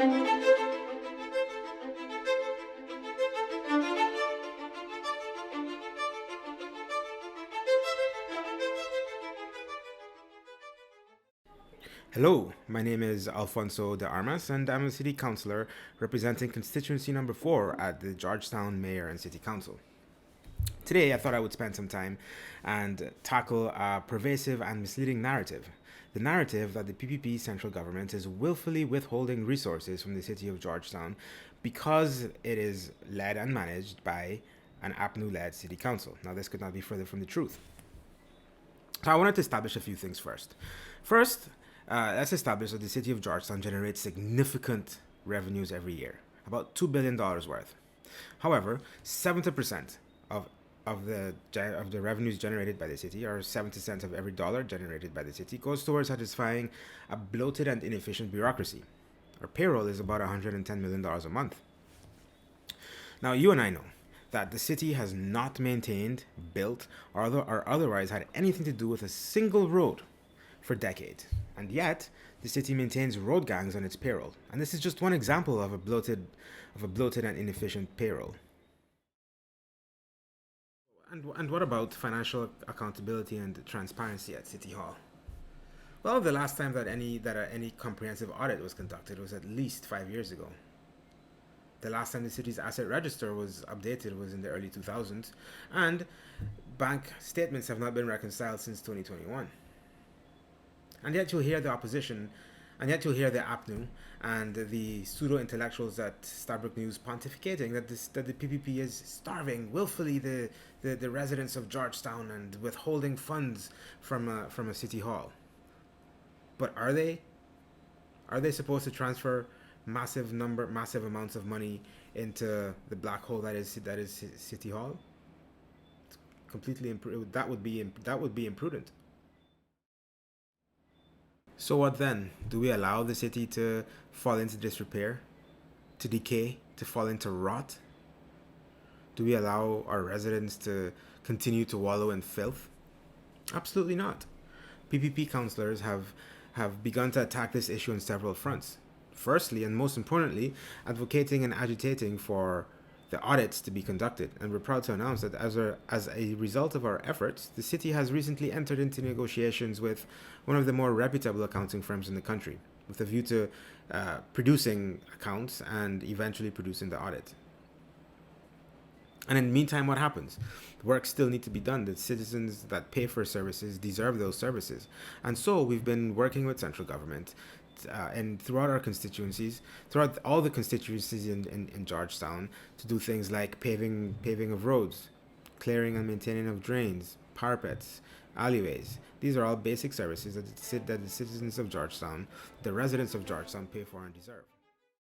Hello, my name is Alfonso de Armas, and I'm a city councilor representing constituency number 4 at the Georgetown Mayor and City Council. Today, I thought I would spend some time and tackle a pervasive and misleading narrative. The narrative that the PPP central government is willfully withholding resources from the city of Georgetown because it is led and managed by an APNU-led city council. Now, this could not be further from the truth. So I wanted to establish a few things first. First, let's establish that the city of Georgetown generates significant revenues every year, about $2 billion worth. However, 70% of the revenues generated by the city, or 70% of every dollar generated by the city, goes towards satisfying a bloated and inefficient bureaucracy. Our payroll is about $110 million a month. Now, you and I know that the city has not maintained, built, or otherwise had anything to do with a single road for decades. And yet, the city maintains road gangs on its payroll. And this is just one example of a bloated and inefficient payroll. And what about financial accountability and transparency at City Hall? Well, the last time that any comprehensive audit was conducted was at least 5 years ago. The last time the city's asset register was updated was in the early 2000s, and bank statements have not been reconciled since 2021. And yet you'll hear the opposition, and yet you'll hear the APNU and the pseudo-intellectuals at Starbuck News pontificating that the PPP is starving willfully the residents of Georgetown and withholding funds from a city hall. But are they? Are they supposed to transfer massive amounts of money into the black hole that is City Hall? It's completely that would be imprudent. So what then? Do we allow the city to fall into disrepair, to decay, to fall into rot? Do we allow our residents to continue to wallow in filth? Absolutely not. PPP councillors have begun to attack this issue on several fronts. Firstly, and most importantly, advocating and agitating for the audits to be conducted. And we're proud to announce that as a result of our efforts, the city has recently entered into negotiations with one of the more reputable accounting firms in the country, with a view to producing accounts and eventually producing the audit. And in the meantime, what happens? Work still needs to be done. The citizens that pay for services deserve those services. And so we've been working with central government and throughout our constituencies, throughout all the constituencies in Georgetown, to do things like paving of roads, clearing and maintaining of drains, parapets, alleyways. These are all basic services that the citizens of Georgetown, the residents of Georgetown, pay for and deserve.